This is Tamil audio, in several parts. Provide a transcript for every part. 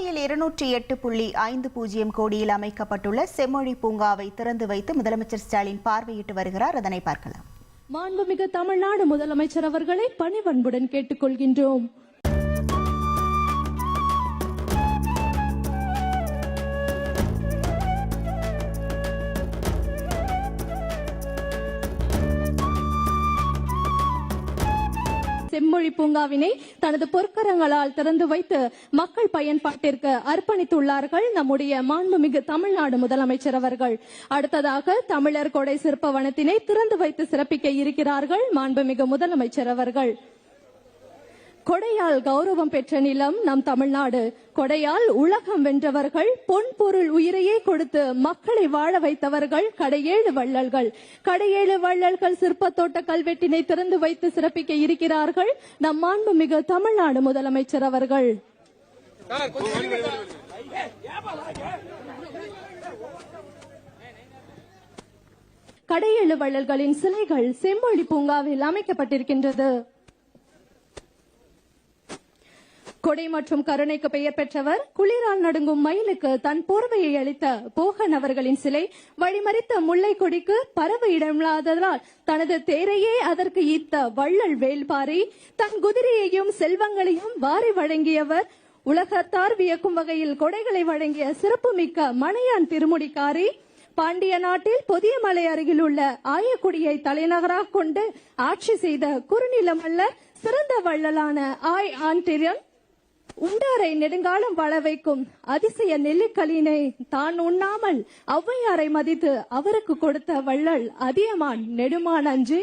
கோவையில் 208.50 கோடியில் அமைக்கப்பட்டுள்ள செம்மொழி பூங்காவை திறந்து வைத்து முதலமைச்சர் ஸ்டாலின் பார்வையிட்டு வருகிறார். அதனை பார்க்கலாம். மாண்புமிகு தமிழ்நாடு முதலமைச்சர் அவர்களை பணிவன்புடன் கேட்டுக்கொள்கின்றோம். செம்மொழி பூங்காவினை தனது பொற்கரங்களால் திறந்து வைத்து மக்கள் பயன்பாட்டிற்கு அர்ப்பணித்துள்ளார்கள் நம்முடைய மாண்புமிகு தமிழ்நாடு முதலமைச்சர் அவர்கள். அடுத்ததாக தமிழர் கொடை சிற்ப வனத்தினை திறந்து வைத்து சிறப்பிக்க இருக்கிறார்கள் மாண்புமிகு முதலமைச்சர் அவர்கள். கொடையால் கௌரவம் பெற்ற நிலம் நம் தமிழ்நாடு. கொடையால் உலகம் வென்றவர்கள், பொன் பொருள் உயிரையே கொடுத்து மக்களை வாழ வைத்தவர்கள் கடையேழு வள்ளல்கள். கடையேழு வள்ளல்கள் சிற்பத்தோட்ட கல்வெட்டினை திறந்து வைத்து சிறப்பிக்க இருக்கிறார்கள் நம் மாண்புமிகு தமிழ்நாடு முதலமைச்சர் அவர்கள். கடையேழு வள்ளல்களின் சிலைகள் செம்மொழி பூங்காவில் அமைக்கப்பட்டிருக்கின்றது. கொடை மற்றும் கருணைக்கு பெயர் பெற்றவர், குளிரால் நடுங்கும் மயிலுக்கு தன் போர்வையை அளித்த போகன் அவர்களின் சிலை, வழிமறித்த முல்லை கொடிக்கு பறவை இடமில்லாததால் தனது தேரையே அதற்கு ஈர்த்த வள்ளல் வேல்பாரி, தன் குதிரையையும் செல்வங்களையும் வாரி வழங்கியவர், உலகத்தார் வியக்கும் வகையில் கொடைகளை வழங்கிய சிறப்புமிக்க மணையான் திருமுடிக்காரி, பாண்டிய நாட்டில் பொதியமலை அருகில் உள்ள ஆயக்குடியை தலைநகராக கொண்டு ஆட்சி செய்த குறுநிலம் அல்ல சிறந்த வள்ளலான ஆய் ஆண்டிரியன், உண்டாரை நெடுங்காலம் வாழ வைக்கும் அதிசய நெல்லிக்கலினை தான் உண்ணாமல் ஔவையாரை மதித்து அவருக்கு கொடுத்த வள்ளல் அதியமான் நெடுமான் அஞ்சி.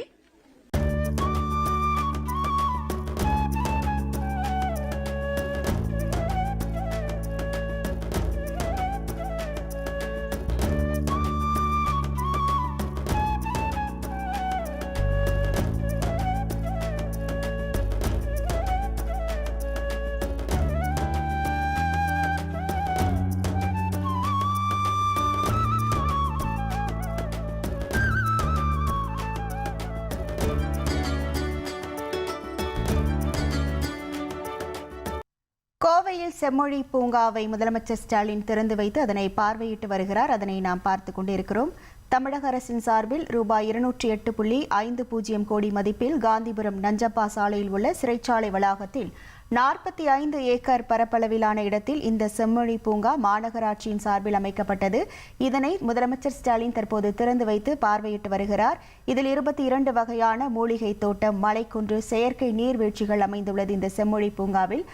கோவையில் செம்மொழி பூங்காவை முதலமைச்சர் ஸ்டாலின் திறந்து வைத்து அதனை பார்வையிட்டு வருகிறார். அதனை நாம் பார்த்து கொண்டிருக்கிறோம். தமிழக அரசின் சார்பில் ரூபாய் 208.50 கோடி மதிப்பில் காந்திபுரம் நஞ்சப்பா சாலையில் உள்ள சிறைச்சாலை வளாகத்தில் 45 ஏக்கர் பரப்பளவிலான இடத்தில் இந்த செம்மொழி பூங்கா மாநகராட்சியின் சார்பில் அமைக்கப்பட்டது. இதனை முதலமைச்சர் ஸ்டாலின் தற்போது திறந்து வைத்து பார்வையிட்டு வருகிறார். இதில் 22 வகையான மூலிகை தோட்டம், மலைக்குன்று, செயற்கை நீர்வீழ்ச்சிகள் அமைந்துள்ளது. இந்த செம்மொழி பூங்காவில்